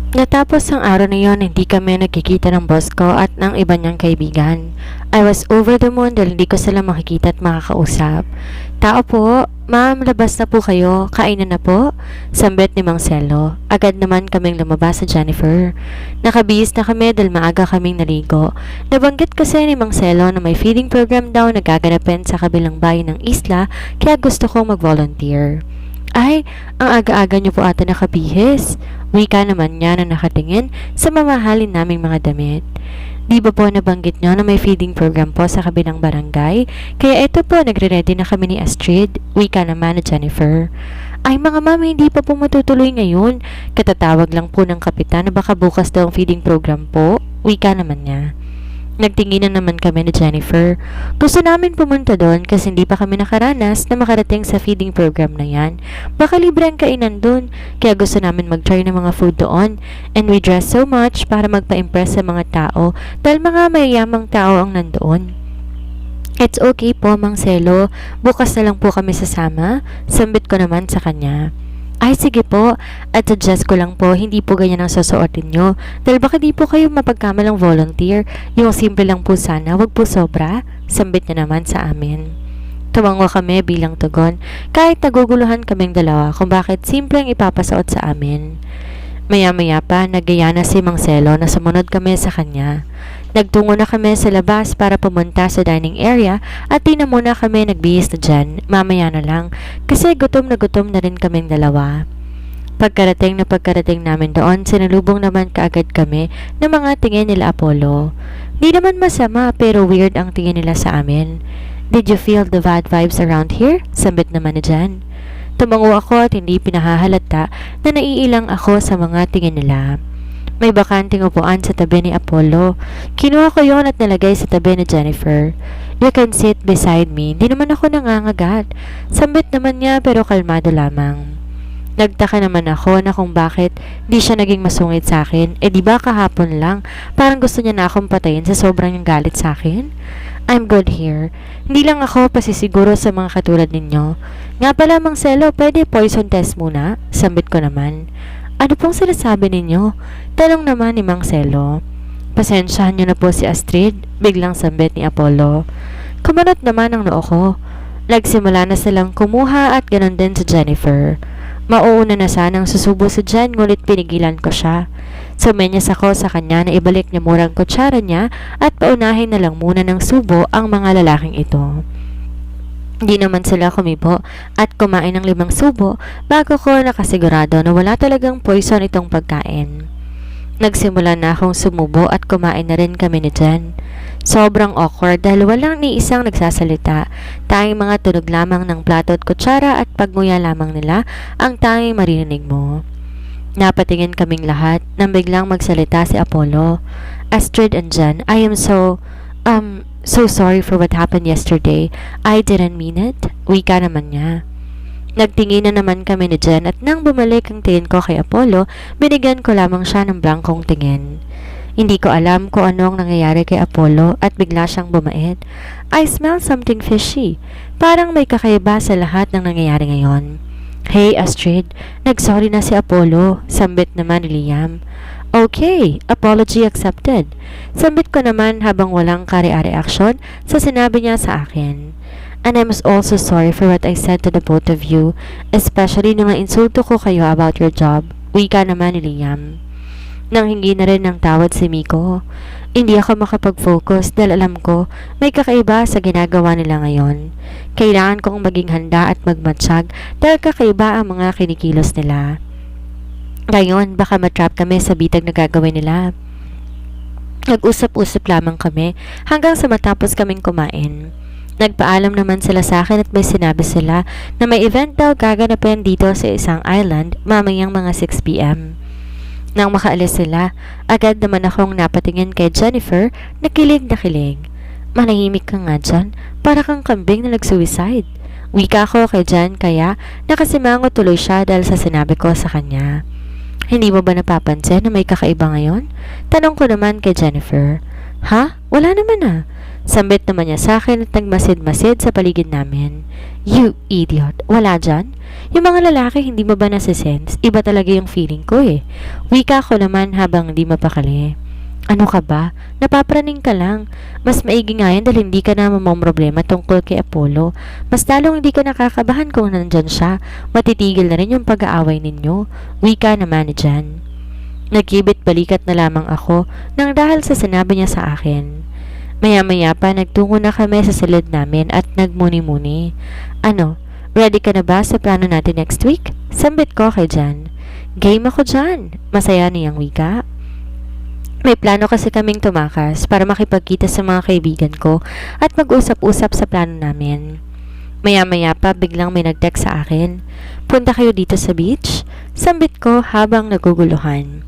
Natapos ang araw na yon, hindi kami nagkikita ng boss ko at ng iba niyang kaibigan. I was over the moon dahil hindi ko sila makikita at makakausap. Tao po, ma'am, labas na po kayo. Kainan na po. Sambit ni Mang Selo. Agad naman kaming lumabas sa Jennifer. Nakabihis na kami dahil maaga kaming naligo. Nabanggit kasi ni Mang Selo na may feeding program daw na gaganapin sa kabilang bayan ng isla, kaya gusto kong mag-volunteer. Ay, ang aga-aga niyo po ata nakabihis. Wika naman niya na nakatingin sa mamahalin naming mga damit. Di ba po nabanggit niyo na may feeding program po sa kabilang barangay? Kaya ito po, nagre-ready na kami ni Astrid. Wika naman ni Jennifer. Ay mga ma'am, hindi pa po matutuloy ngayon. Katatawag lang po ng kapitan na baka bukas daw ang feeding program po. Wika naman niya. Nagtinginan naman kami ni Jennifer. Gusto namin pumunta doon kasi hindi pa kami nakaranas na makarating sa feeding program na yan. Baka libre ang kainan doon, kaya gusto namin mag-try ng mga food doon. And we dress so much para magpa-impress sa mga tao dahil mga mayayamang tao ang nandoon. It's okay po, Mang Selo. Bukas na lang po kami sasama. Sambit ko naman sa kanya. Ay, sige po. At suggest ko lang po, hindi po ganyan ang susuotin nyo. Dahil baka di po kayo mapagkamalang volunteer. Yung simple lang po sana, wag po sobra. Sambit niya naman sa amin. Tumango kami bilang tugon, kahit naguguluhan kaming dalawa kung bakit simpleng ipapasuot sa amin. Maya-maya pa, nagaya na si Mang Selo na sumunod kami sa kanya. Nagtungo na kami sa labas para pumunta sa dining area at di na muna kami nagbihis na dyan, mamaya na lang, kasi gutom na rin kaming dalawa. Pagkarating namin doon, sinalubong naman kaagad kami ng mga tingin nila Apollo. Di naman masama pero weird ang tingin nila sa amin. Did you feel the bad vibes around here? Sambit naman ni Jan. Tumango ako at hindi pinahahalata na naiilang ako sa mga tingin nila. May bakanting upuan sa tabi ni Apollo. Kinuha ko yon at nalagay sa tabi ni Jennifer. You can sit beside me. Di naman ako nangangagat. Sambit naman niya pero kalmado lamang. Nagtaka naman ako na kung bakit di siya naging masungit sa akin. Eh di ba kahapon lang, parang gusto niya na akong patayin sa sobrang yung galit sa akin? I'm good here. Hindi lang ako pasisiguro sa mga katulad ninyo. Nga pala, Mang Selo, pwede poison test muna? Sambit ko naman. Ano pong sinasabi ninyo? Tanong naman ni Mang Selo. Pasensyahan niyo na po si Astrid, biglang sambit ni Apollo. Kumunot naman ang noo ko. Nagsimula na silang kumuha at ganon din si Jennifer. Mauuna na sanang susubo si Jen, ngulit pinigilan ko siya. Sumenyas ako sa kanya na ibalik niya murang kutsara niya at paunahin na lang muna ng subo ang mga lalaking ito. Di naman sila kumibo at kumain ng 5 subo bago ko nakasigurado na wala talagang poison itong pagkain. Nagsimula na akong sumubo at kumain na rin kami ni Jen. Sobrang awkward dahil walang ni isang nagsasalita. Tanging mga tunog lamang ng plato at kutsara at pagnguya lamang nila ang tanging maririnig mo. Napatingin kaming lahat nang biglang magsalita si Apollo. Astrid and Jen, I am so sorry for what happened yesterday. I didn't mean it. Wika naman niya. Nagtingin na naman kami ni Jen at nang bumalik ang tingin ko kay Apollo, binigyan ko lamang siya ng blankong tingin. Hindi ko alam kung ano ang nangyayari kay Apollo at bigla siyang bumait. I smell something fishy. Parang may kakaiba sa lahat ng nangyayari ngayon. Hey Astrid, nagsorry na si Apollo, sambit naman ni Liam. Okay, apology accepted. Sambit ko naman habang walang kare-reaksyon sa sinabi niya sa akin. And I'm also sorry for what I said to the both of you, especially nung insulto ko kayo about your job. Wika naman ni Liam. Nang hingi na rin ng tawad si Miko. Hindi ako makapag-focus dahil alam ko may kakaiba sa ginagawa nila ngayon. Kailangan kong maging handa at magmatsyag dahil kakaiba ang mga kinikilos nila. Ngayon, baka matrap kami sa bitag na gagawin nila. Nag-usap-usap lamang kami hanggang sa matapos kaming kumain. Nagpaalam naman sila sa akin at may sinabi sila na may event daw gaganapin dito sa isang island mamayang mga 6 p.m. Nang makaalis sila, agad naman akong napatingin kay Jennifer na kilig na kilig. Manahimik ka nga dyan, para kang kambing na nag-suicide. Wika ko kay Jan kaya nakasimango tuloy siya dahil sa sinabi ko sa kanya. Hindi mo ba napapansin na may kakaiba ngayon? Tanong ko naman kay Jennifer. Ha? Wala naman ah. Sambit naman niya sa akin at nagmasid-masid sa paligid namin. You idiot. Wala dyan? Yung mga lalaki hindi mo ba nasisense? Iba talaga yung feeling ko eh. Wika ko naman habang hindi mapakali. Ano ka ba? Napapraning ka lang. Mas maigi nga yan dahil hindi ka na problema tungkol kay Apollo. Mas lalong hindi ka nakakabahan kung nandyan siya. Matitigil na rin yung pag-aaway ninyo. Wika naman ni Jan. Nagkibit balikat na lamang ako nang dahil sa sinabi niya sa akin. Maya-maya pa nagtungo na kami sa silid namin at nagmuni-muni. Ano, ready ka na ba sa plano natin next week? Sambit ko kay Jan. Game ako dyan. Masaya niyang wika. May plano kasi kaming tumakas para makipagkita sa mga kaibigan ko at mag-usap-usap sa plano namin. Maya-maya pa biglang may nag-text sa akin. Punta kayo dito sa beach? Sambit ko habang naguguluhan.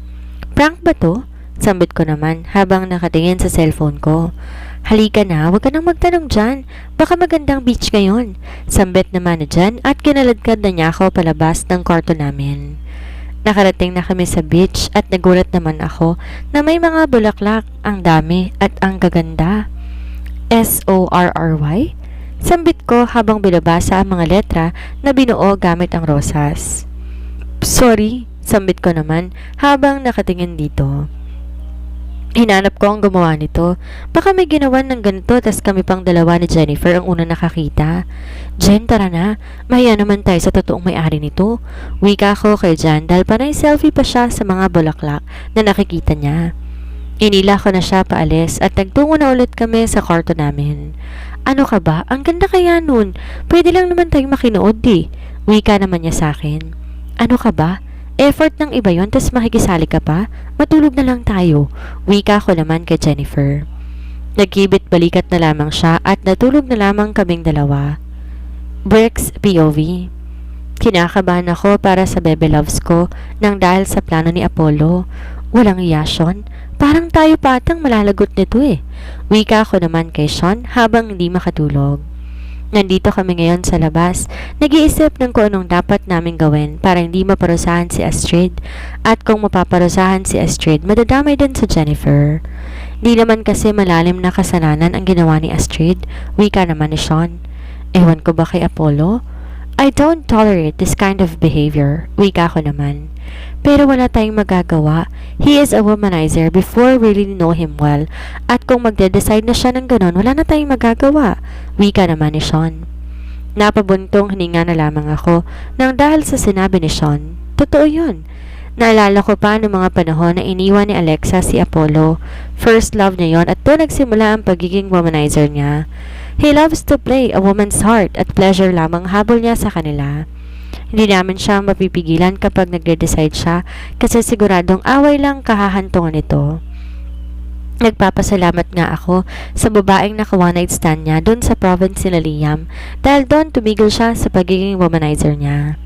Prank ba to? Sambit ko naman habang nakatingin sa cellphone ko. Halika na, huwag ka nang magtanong dyan. Baka magandang beach ngayon. Sambit naman na dyan at kinaladkad na niya ako palabas ng kwarto namin. Nakarating na kami sa beach at nagulat naman ako na may mga bulaklak, ang dami at ang gaganda. SORRY? Sambit ko habang binabasa ang mga letra na binuo gamit ang rosas. Sorry, sambit ko naman habang nakatingin dito. Hinanap ko ang gumawa nito. Baka may ginawa ng ganito tas kami pang dalawa ni Jennifer ang una nakakita. Jen, tara na. Mahiya naman tayo sa totoong may-ari nito. Wika ko kay Jan dahil panay selfie pa siya sa mga bulaklak na nakikita niya. Inila ko na siya paalis at nagtungo na ulit kami sa kwarto namin. Ano ka ba? Ang ganda kaya nun. Pwede lang naman tayong makinood di. Wika naman niya sa akin. Ano ka ba? Effort ng iba yon, tas makikisali ka pa? Matulog na lang tayo. Wika ko naman kay Jennifer. Nagkibit balikat na lamang siya at natulog na lamang kaming dalawa. Bricks POV. Kinakabahan ako para sa bebe loves ko nang dahil sa plano ni Apollo. Walang iyasyon. Parang tayo patang malalagot nito eh. Wika ko naman kay Sean habang hindi makatulog. Nandito kami ngayon sa labas, nag-iisip ng kung anong dapat naming gawin para hindi maparusahan si Astrid. At kung mapaparusahan si Astrid, madadamay din sa Jennifer. Di naman kasi malalim na kasalanan ang ginawa ni Astrid, wika naman ni Sean. Ewan ko ba kay Apollo? I don't tolerate this kind of behavior, wika ko naman. Pero wala tayong magagawa. He is a womanizer before we really know him well. At kung magde-decide na siya ng ganon, wala na tayong magagawa. Wika naman ni Sean. Napabuntong hininga na lamang ako nang dahil sa sinabi ni Sean. Totoo yun. Naalala ko pa noong mga panahon na iniwan ni Alexa si Apollo. First love niya yon at doon nagsimula ang pagiging womanizer niya. He loves to play a woman's heart at pleasure lamang habol niya sa kanila. Hindi namin siya mapipigilan kapag nagde-decide siya kasi siguradong away lang kahahantungan nito. Nagpapasalamat nga ako sa babaeng naka one night stand niya doon sa province nila Liam dahil doon tumigil siya sa pagiging womanizer niya.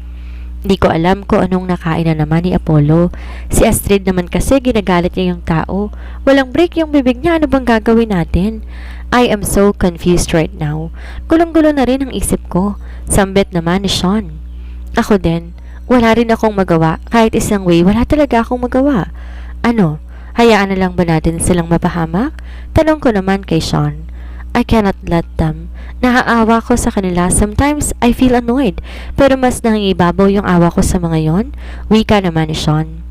Hindi ko alam kung anong nakain na naman ni Apollo. Si Astrid naman kasi ginagalit niya yung tao. Walang break yung bibig niya, ano bang gagawin natin? I am so confused right now. Gulong-gulo na rin ang isip ko. Sambit naman ni Sean. Ako din, wala rin akong magawa. Kahit isang way, wala talaga akong magawa. Ano, hayaan na lang ba natin silang mapahamak? Tanong ko naman kay Sean. I cannot let them. Naaawa ko sa kanila. Sometimes, I feel annoyed. Pero mas nangingibabaw yung awa ko sa mga yon. Wika naman ni Sean.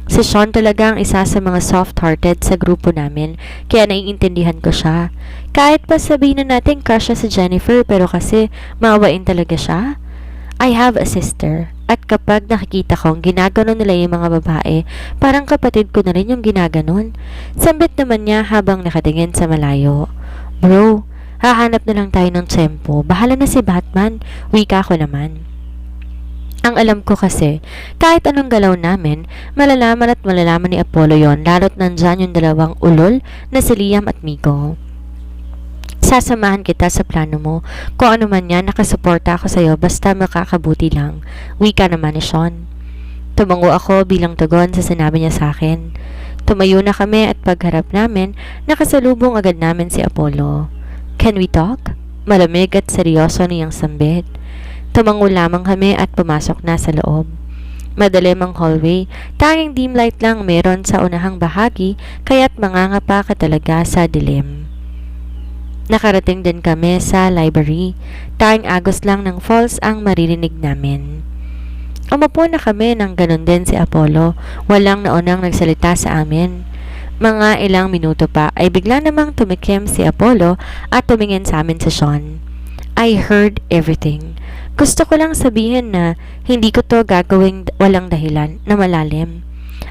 Si Sean talaga ang isa sa mga soft-hearted sa grupo namin, kaya naiintindihan ko siya. Kahit pa sabihin na natin crush siya si Jennifer, pero kasi maawain talaga siya. I have a sister. At kapag nakikita kong ginaganon nila yung mga babae, parang kapatid ko na rin yung ginaganon. Sambit naman niya habang nakatingin sa malayo. Bro, hahanap na lang tayo ng tsempo. Bahala na si Batman. Wika ko naman. Ang alam ko kasi, kahit anong galaw namin, malalaman at malalaman ni Apollo yon, lalo't nandyan yung dalawang ulol na si Liam at Miko. Sasamahan kita sa plano mo. Kung ano man yan, nakasuporta ako sa'yo basta makakabuti lang. Wika naman ni Sean. Tumango ako bilang tugon sa sinabi niya sa akin. Tumayo na kami at pagharap namin, nakasalubong agad namin si Apollo. Can we talk? Malamig at seryoso niyang sambit. Tumango lamang kami at pumasok na sa loob. Madilim ang hallway, tanging dim light lang meron sa unahang bahagi kaya't mangangapa ka talaga sa dilim. Nakarating din kami sa library. Tanging agos lang ng falls ang maririnig namin. Umupo na kami nang ganon din si Apollo. Walang naunang nagsalita sa amin. Mga ilang minuto pa ay bigla namang tumikim si Apollo at tumingin sa amin si Sean. I heard everything. Gusto ko lang sabihin na hindi ko to gagawing walang dahilan na malalim.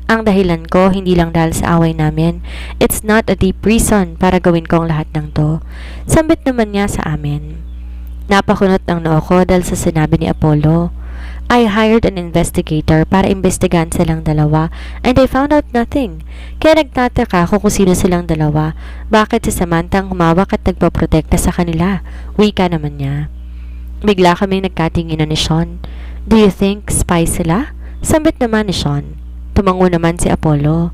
Ang dahilan ko hindi lang dahil sa away namin. It's not a deep reason para gawin ko ang lahat ng to. Sambit naman niya sa amin. Napakunot ang noo ko dahil sa sinabi ni Apollo. I hired an investigator para imbestigahan silang dalawa and I found out nothing. Kaya nagtataka ako kung sino silang dalawa. Bakit si Samantha ang humawak at nagpaprotekta sa kanila? Wika naman niya. Bigla kaming nagkatinginan ni Sean. Do you think spy sila? Sambit naman ni Sean. Tumango naman si Apollo.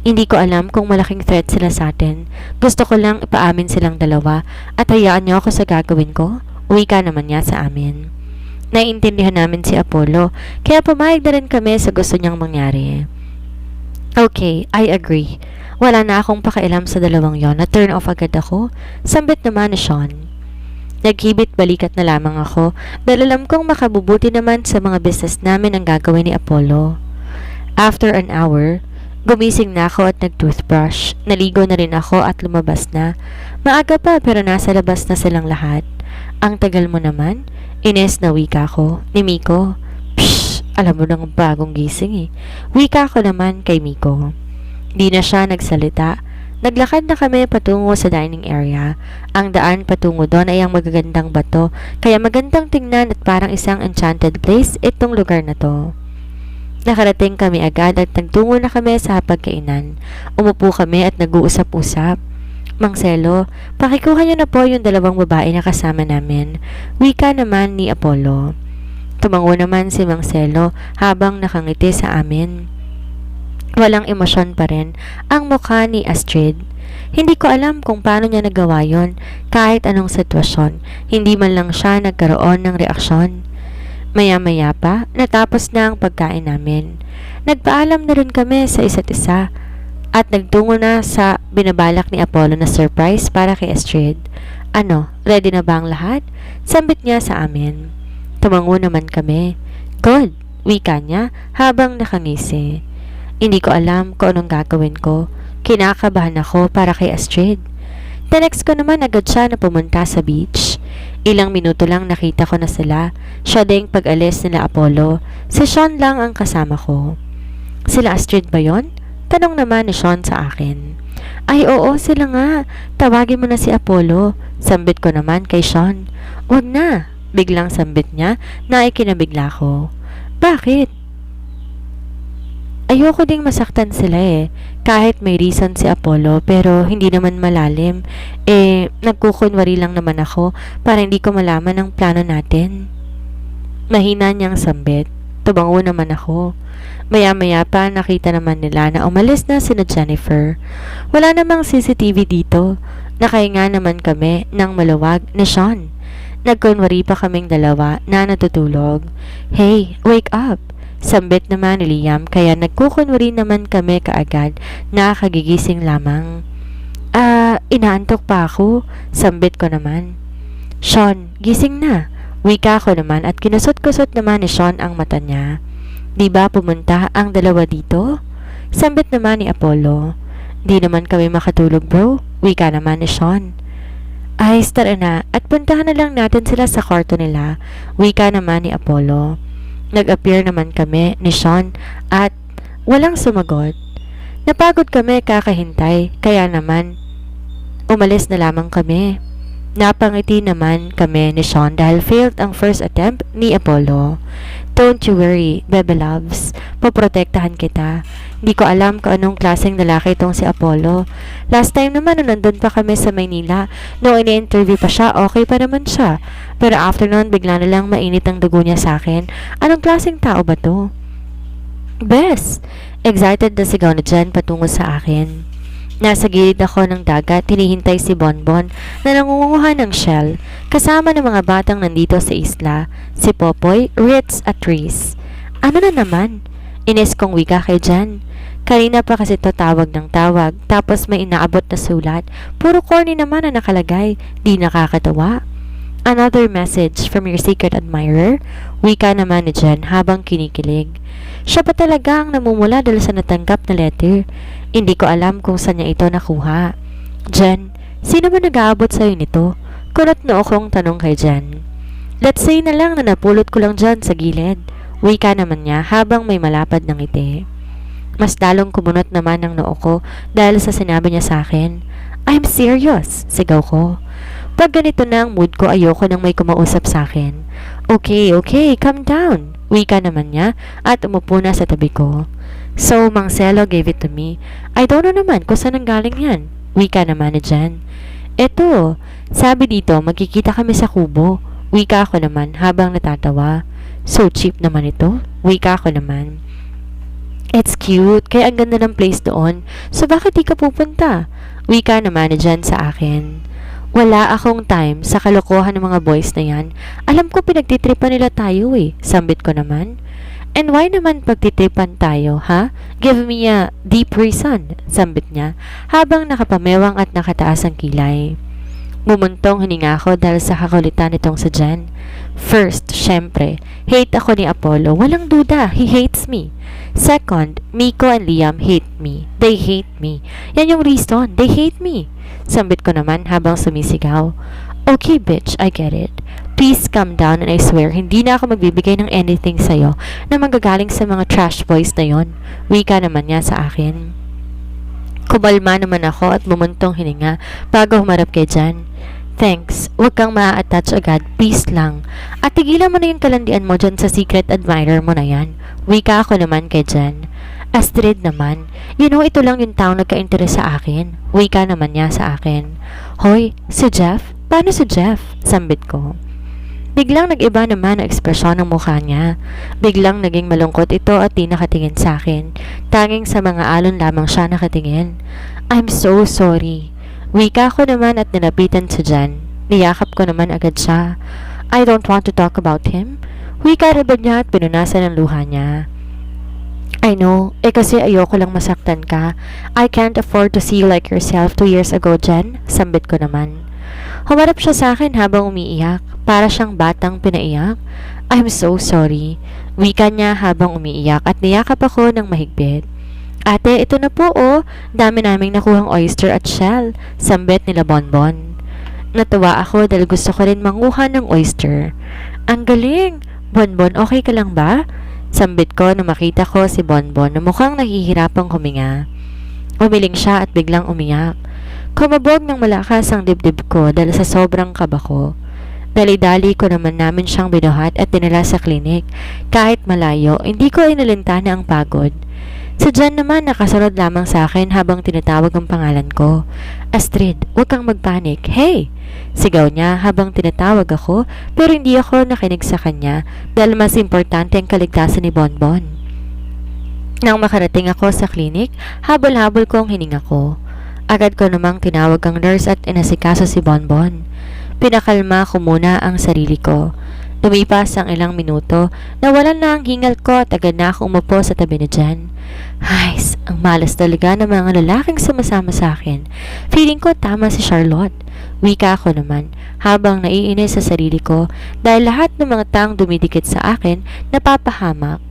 Hindi ko alam kung malaking threat sila sa atin. Gusto ko lang ipaamin silang dalawa at hayaan niyo ako sa gagawin ko. Wika naman niya sa amin. Naiintindihan namin si Apollo, kaya pumayag na rin kami sa gusto niyang mangyari. Okay, I agree. Wala na akong pakialam sa dalawang yon. Na-turn off agad ako. Sambit naman ni Sean. Naghibit balikat na lamang ako dahil alam kong makabubuti naman sa mga business namin ang gagawin ni Apollo. After an hour, gumising na ako at nag-toothbrush. Naligo na rin ako at lumabas na. Maaga pa pero nasa labas na silang lahat. Ang tagal mo naman. Ines na wika ko ni Miko. Pshh, alam mo nang bagong gising eh. Wika ko naman kay Miko. Di na siya nagsalita. Naglakad na kami patungo sa dining area. Ang daan patungo doon ay ang magagandang bato, kaya magandang tingnan at parang isang enchanted place itong lugar na to. Nakarating kami agad at nagtungo na kami sa pagkainan. Umupo kami at nag-uusap-usap. Mang Selo, pakikuha niyo na po yung dalawang babae na kasama namin. Wika naman ni Apollo. Tumango naman si Mang Selo habang nakangiti sa amin. Walang emosyon pa rin ang mukha ni Astrid. Hindi ko alam kung paano niya nagawa yon kahit anong sitwasyon. Hindi man lang siya nagkaroon ng reaksyon. Maya-maya pa, natapos na ang pagkain namin. Nagpaalam na rin kami sa isa't isa at nagtungo na sa binabalak ni Apollo na surprise para kay Astrid. Ano, ready na ba ang lahat? Sambit niya sa amin. Tumango naman kami. Good, wika niya habang nakangisi. Hindi ko alam kung anong gagawin ko. Kinakabahan ako para kay Astrid. Tinext ko naman agad siya na pumunta sa beach. Ilang minuto lang nakita ko na sila. Siya ding pag-alis nila Apollo. Si Sean lang ang kasama ko. Sila Astrid ba yon? Tanong naman ni Sean sa akin. Ay oo, sila nga. Tawagin mo na si Apollo. Sambit ko naman kay Sean. Wag na. Biglang sambit niya na ikinabigla ko. Bakit? Ayoko ding masaktan sila eh. Kahit may reason si Apollo pero hindi naman malalim. Nagkukunwari lang naman ako para hindi ko malaman ang plano natin. Mahina niyang sambit. Tubango naman ako. Maya-maya pa nakita naman nila na umalis na sina Jennifer. Wala namang CCTV dito. Nakahinga naman kami ng maluwag na Sean. Nagkunwari pa kaming dalawa na natutulog. Hey, wake up! Sambit naman ni Liam kaya nagkukunwari naman kami kaagad na kagigising lamang. Inaantok pa ako. Sambit ko naman. Sean, gising na. Wika ko naman at kinusot-kusot naman ni Sean ang mata niya. Di ba pumunta ang dalawa dito? Sambit naman ni Apollo. Di naman kami makatulog bro. Wika naman ni Sean. Ay, tara na at puntahan na lang natin sila sa kwarto nila. Wika naman ni Apollo. Nag-appear naman kami ni Sean at walang sumagot. Napagod kami kakahintay kaya naman umalis na lamang kami. Napangiti naman kami ni Sean dahil failed ang first attempt ni Apollo. Don't you worry, Bebe Loves. Poprotektahan kita. Hindi ko alam kung anong klaseng lalaki itong si Apollo. Last time naman nung nandun pa kami sa Maynila, noong ini-interview pa siya, okay pa naman siya. Pero after noon, bigla na lang mainit ang dugo niya sa akin. Anong klaseng tao ba to? Bes! Excited na sigaw na Jen patungo sa akin. Nasa gilid ako ng dagat, hinihintay si Bonbon na nangunguha ng shell, kasama ng mga batang nandito sa isla, si Popoy, Ritz at Reese. Ano na naman? Ines kong wika kay Jan. Kanina pa kasi to tawag ng tawag, tapos may inaabot na sulat. Puro corny naman na nakalagay, di nakakatawa. Another message from your secret admirer? Wika naman ni Jen habang kinikilig. Siya pa talaga ang namumula dahil sa natanggap na letter. Hindi ko alam kung saan niya ito nakuha. Jen, sino ba nag-aabot sa'yo nito? Kunot na akong tanong kay Jen. Let's say na lang na napulot ko lang dyan sa gilid. Wika naman niya habang may malapad ng ngiti. Mas lalong kumunot naman ang noo ko dahil sa sinabi niya sa akin. I'm serious, sigaw ko. Pag ganito na ang mood ko, ayoko nang may kumausap sa akin. Okay, calm down. Wika naman niya at umupo na sa tabi ko. So, Mang Celo gave it to me. I don't know naman kung saan nanggaling yan. Wika naman ni Jen. Eto, sabi dito magkikita kami sa kubo. Wika ako naman habang natatawa. So cheap naman ito. Wika ako naman. It's cute, kaya ang ganda ng place doon. So bakit di ka pupunta? Wika naman ni Jen sa akin. Wala akong time sa kalokohan ng mga boys na yan. Alam ko pinagtitripan nila tayo eh. Sambit ko naman. And why naman pagtitripan tayo, ha? Give me a deep reason, sambit niya, habang nakapamewang at nakataas ang kilay. Mumuntong hininga ako dahil sa kakulitan nitong sa Jen. First, syempre, hate ako ni Apollo. Walang duda, he hates me. Second, Miko and Liam hate me. They hate me. Yan yung reason, they hate me. Sambit ko naman habang sumisigaw. Okay bitch, I get it. Please calm down and I swear hindi na ako magbibigay ng anything sa'yo na manggagaling sa mga trash boys na yon. Wika naman niya sa akin. Kumalma naman ako at bumuntong hininga bago humarap kay Jen. Thanks, huwag kang maa-attach agad, please lang. At tigilan mo na yung kalandian mo dyan sa secret admirer mo na yan. Wika ako naman kay Jen. Astrid naman, ito lang yung taong nagka-interes sa akin. Wika naman niya sa akin. Hoy, si Jeff? Paano si Jeff? Sambit ko. Biglang nag-iba naman ang ekspresyon ng mukha niya. Biglang naging malungkot ito at di nakatingin sa akin. Tanging sa mga alon lamang siya nakatingin. I'm so sorry. Wika ko naman at nilapitan si Jen. Niyakap ko naman agad siya. I don't want to talk about him. Wika rabad niya at pinunasan ang luha niya. I know, kasi ayoko lang masaktan ka. I can't afford to see you like yourself 2 years ago, Jen. Sambit ko naman. Humarap siya sa akin habang umiiyak. Para siyang batang pinaiyak. I'm so sorry. Wika niya habang umiiyak at niyakap ako ng mahigpit. Ate, ito na po oh. Dami naming nakuhang oyster at shell. Sambit nila Bonbon. Natuwa ako dahil gusto ko rin manguha ng oyster. Ang galing! Bonbon, okay ka lang ba? Sambit ko na makita ko si Bonbon na mukhang nahihirapang huminga. Umiling siya at biglang umiyak. Kumabog ng malakas ang dibdib ko dahil sa sobrang kaba ko. Dali-dali ko namin siyang binuhat at dinala sa klinik. Kahit malayo, hindi ko inalintana ang pagod. Si Jen naman nakasunod lamang sa akin habang tinatawag ang pangalan ko. Astrid, huwag kang magpanik. Hey! Sigaw niya habang tinatawag ako pero hindi ako nakinig sa kanya dahil mas importante ang kaligtasan ni Bonbon. Nang makarating ako sa klinik, habol-habol ko ang hininga ko. Agad ko namang tinawag ang nurse at inasikaso si Bonbon. Pinakalma ko muna ang sarili ko. Lumipas ang ilang minuto, nawalan na ang hingal ko at agad na ako umupo sa tabi ni Jen. Hays, ang malas talaga ng mga lalaking sumasama sa akin. Feeling ko tama si Charlotte. Wika ako naman, habang naiinis sa sarili ko dahil lahat ng mga taong dumidikit sa akin napapahamak.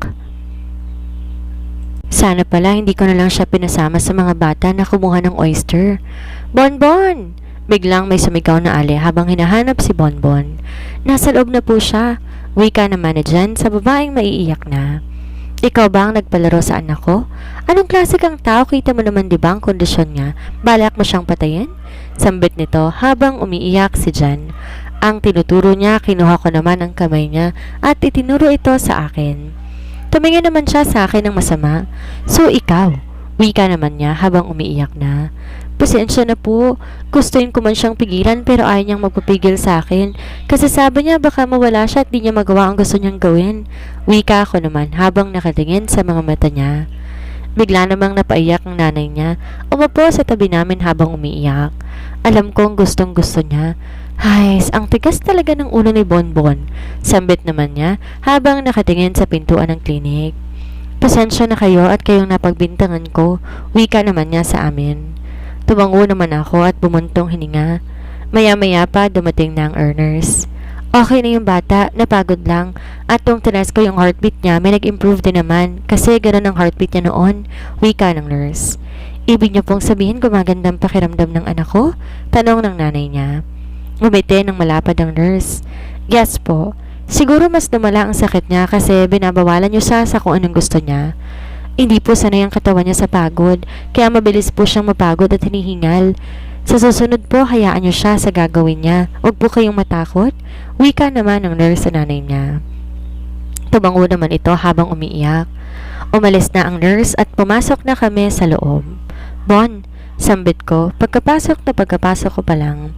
Sana pala hindi ko na lang siya pinasama sa mga bata na kumuha ng oyster. Bonbon! Biglang may sumigaw na ale habang hinahanap si Bonbon. Nasa loob na po siya. Wika naman ni Jen sa babaeng maiiyak na. Ikaw ba ang nagpalaro sa anak ko? Anong klase kang tao? Kita mo naman di ba ang kondisyon niya? Balak mo siyang patayin? Sambit nito habang umiiyak si Jen. Ang tinuturo niya, kinuha ko naman ang kamay niya at itinuro ito sa akin. Tumingin naman siya sa akin ng masama. So ikaw? Wika naman niya habang umiiyak na. Pasensya na po. Gustuin ko man siyang pigilan pero ayaw niyang magpapigil sa akin. Kasi sabi niya baka mawala siya at di niya magawa ang gusto niyang gawin. Wika ako naman habang nakatingin sa mga mata niya. Bigla namang napaiyak ang nanay niya. Umupo sa tabi namin habang umiiyak. Alam kong gustong gusto niya. Hays, ang tigas talaga ng ulo ni Bonbon. Sambit naman niya habang nakatingin sa pintuan ng klinik. Pasensya na kayo at kayong napagbintangan ko, wika naman niya sa amin. Tumango naman ako at bumuntong hininga. Maya-maya pa dumating na ang earners. Okay na yung bata, napagod lang. At nung tinest ko yung heartbeat niya, may nag-improve din naman kasi ganun ang heartbeat niya noon, wika ng nurse. Ibig niyo pong sabihin gumagandang pakiramdam ng anak ko? Tanong ng nanay niya. Ngumiti ng malapad ang nurse. Yes po. Siguro mas lumala ang sakit niya kasi binabawalan niyo siya sa kung anong gusto niya. Hindi po sanay ang katawan niya sa pagod, kaya mabilis po siyang mapagod at hinihingal. Sa susunod po, hayaan niyo siya sa gagawin niya. Huwag po kayong matakot. Wika naman ng nurse sa nanay niya. Tumango naman ito habang umiiyak. Umalis na ang nurse at pumasok na kami sa loob. Bon, sambit ko, pagkapasok ko pa lang.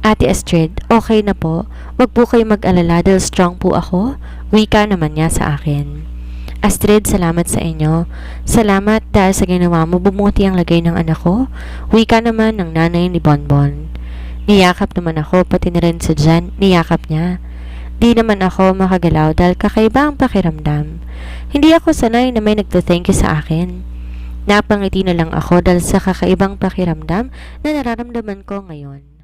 Ate Astrid, okay na po. Huwag po kayong mag-alala dahil strong po ako. Wika naman niya sa akin. Astrid, salamat sa inyo. Salamat dahil sa ginawa mo bumuti ang lagay ng anak ko. Wika naman ng nanay ni Bonbon. Niyakap naman ako pati na rin si Jen. Niyakap niya. Di naman ako makagalaw dahil kakaiba ang pakiramdam. Hindi ako sanay na may nagta-thank you sa akin. Napangiti na lang ako dahil sa kakaibang pakiramdam na nararamdaman ko ngayon.